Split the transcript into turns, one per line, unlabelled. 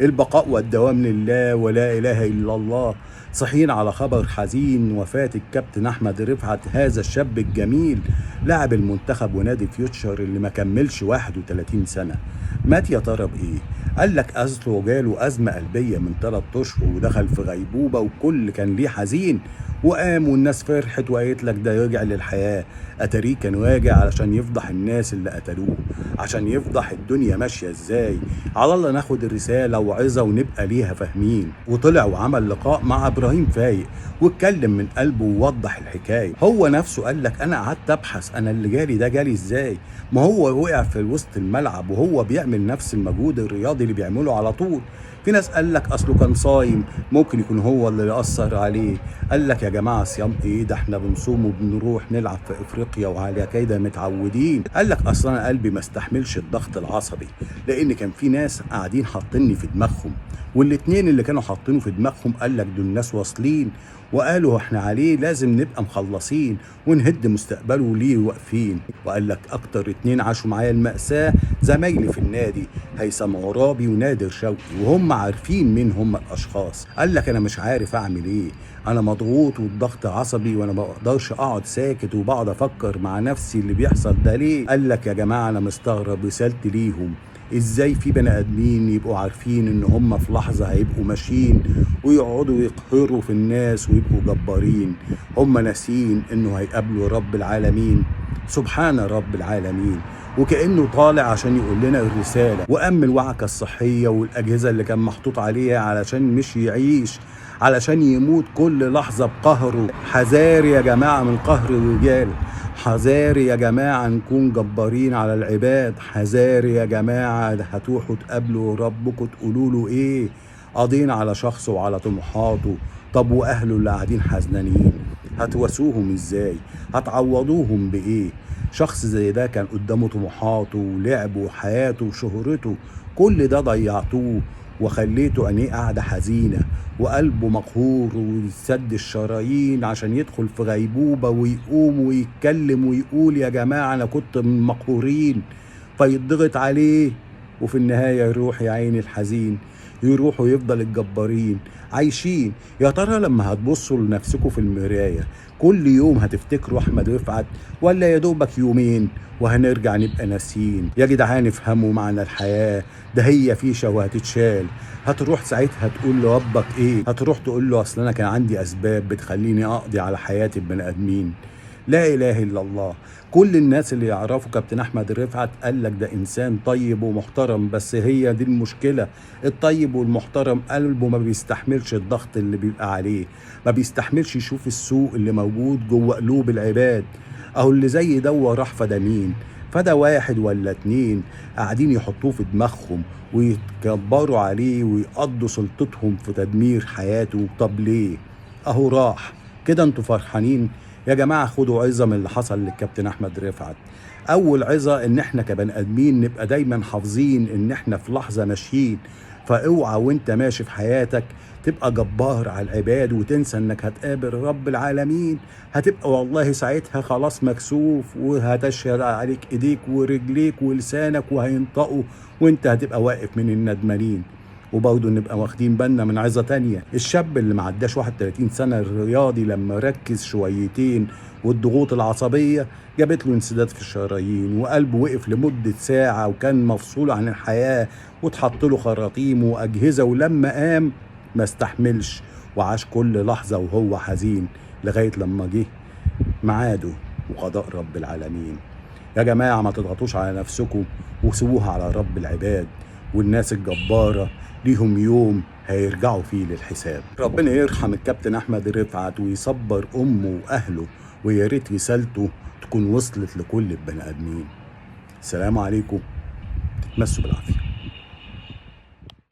البقاء والدوام لله ولا إله إلا الله. صحيين على خبر حزين وفاة الكابتن أحمد رفعت، هذا الشاب الجميل لاعب المنتخب ونادي فيوتشر اللي ما كملش 31 سنة. مات يا ترى بإيه؟ قال لك أصله جاله أزمة قلبية من 3 أشهر ودخل في غيبوبة، وكل كان ليه حزين وقام والناس فرحت وقالت لك ده رجع للحياة. أتاريه كان راجع علشان يفضح الناس اللي قتلوه، عشان يفضح الدنيا ماشية ازاي. على الله ناخد الرسالة وعظة ونبقى ليها فاهمين. وطلع وعمل لقاء مع إبراهيم فايق واتكلم من قلبه ووضح الحكاية. هو نفسه قال لك أنا قعدت أبحث أنا اللي جالي ده جالي ازاي. ما هو وقع في وسط الملعب وهو بيعمل نفس المجهود الرياضي اللي بيعمله على طول. في ناس قال لك اصله كان صايم، ممكن يكون هو اللي اثر عليه. قال لك يا جماعه صيام ايه ده، احنا بنصوم وبنروح نلعب في افريقيا وعلى كده متعودين. قال لك اصلا انا قلبي ما استحملش الضغط العصبي، لان كان في ناس قاعدين حاطيني في دماغهم، والاتنين اللي كانوا حاطينه في دماغهم قال لك دول ناس واصلين وقالوا احنا عليه لازم نبقى مخلصين ونهد مستقبله ليه واقفين. وقال لك اكتر 2 عاشوا معايا المأساة زمايلي في النادي، هيثم عرابي ونادر شوقي، وهم عارفين مين هم الاشخاص. قال لك انا مش عارف اعمل ايه، انا مضغوط والضغط عصبي وانا ما بقدرش اقعد ساكت وبقعد افكر مع نفسي اللي بيحصل ده ليه. قال لك يا جماعه انا مستغرب رسالتي ليهم، ازاي في بني ادمين يبقوا عارفين ان هم في لحظه هيبقوا ماشيين ويقعدوا يقهروا في الناس ويبقوا جبارين. هم ناسين انه هيقابلوا رب العالمين، سبحان رب العالمين، وكأنه طالع عشان يقول لنا الرسالة. وأم الوعكة الصحية والأجهزة اللي كان محطوط عليها علشان مش يعيش، علشان يموت كل لحظة بقهره. حذار يا جماعة من قهر الرجال، حذار يا جماعة نكون جبارين على العباد، حذار يا جماعة هتروحوا تقابلوا ربكم تقولوا له ايه. قاضين على شخصه وعلى طموحاته، طب واهله اللي قاعدين حزنانين هتواسوهم ازاي؟ هتعوضوهم بايه؟ شخص زي ده كان قدامه طموحاته ولعبه وحياته وشهرته، كل ده ضيعتوه وخليته عينيه قاعدة حزينة وقلبه مقهور ويسد الشرايين عشان يدخل في غيبوبة ويقوم ويتكلم ويقول يا جماعة أنا كنت من المقهورين، فيضغط عليه وفي النهاية يروح يا عيني الحزين، يروحوا يفضل الجبارين عايشين. يا ترى لما هتبصوا لنفسكم في المراية كل يوم هتفتكروا أحمد رفعت، ولا يا دوبك يومين وهنرجع نبقى ناسيين؟ يا جدعان افهموا معنى الحياة، ده هي فيشة وهتتشال. هتروح ساعتها تقول لربك ايه؟ هتروح تقول له اصل انا كان عندي اسباب بتخليني اقضي على حياة البني ادمين. لا اله الا الله. كل الناس اللي يعرفوا كابتن احمد رفعت قال لك ده انسان طيب ومحترم، بس هي دي المشكلة، الطيب والمحترم قلبه ما بيستحملش الضغط اللي بيبقى عليه، ما بيستحملش يشوف السوء اللي موجود جوه قلوب العباد. اهو اللي زي ده راح فدا مين؟ فدا 1 ولا 2 قاعدين يحطوه في دماغهم ويتكبروا عليه ويقضوا سلطتهم في تدمير حياته. طب ليه؟ اهو راح كده انتوا فرحانين؟ يا جماعة خدوا عظة من اللي حصل للكابتن احمد رفعت. اول عظة ان احنا كبني ادمين نبقى دايما حافظين ان احنا في لحظة ماشيين، فاوعى وانت ماشي في حياتك تبقى جبار على العباد وتنسى انك هتقابل رب العالمين. هتبقى والله ساعتها خلاص مكسوف وهتشهد عليك ايديك ورجليك ولسانك وهينطقوا، وانت هتبقى واقف من الندمانين. وبرضه نبقى واخدين بالنا من عظة تانية، الشاب اللي ما عداش 31 سنة الرياضي لما ركز شويتين والضغوط العصبية جابت له انسداد في الشرايين وقلبه وقف لمدة ساعة وكان مفصول عن الحياة وتحط له خراطيم وأجهزة، ولما قام ما استحملش وعاش كل لحظة وهو حزين لغاية لما جه ميعاده وقضاء رب العالمين. يا جماعة ما تضغطوش على نفسكم وسيبوها على رب العباد، والناس الجبارة ليهم يوم هيرجعوا فيه للحساب. ربنا يرحم الكابتن أحمد رفعت ويصبر أمه وأهله، ويا ريت رسالته تكون وصلت لكل البني آدمين. السلام عليكم، تتمسوا بالعافية.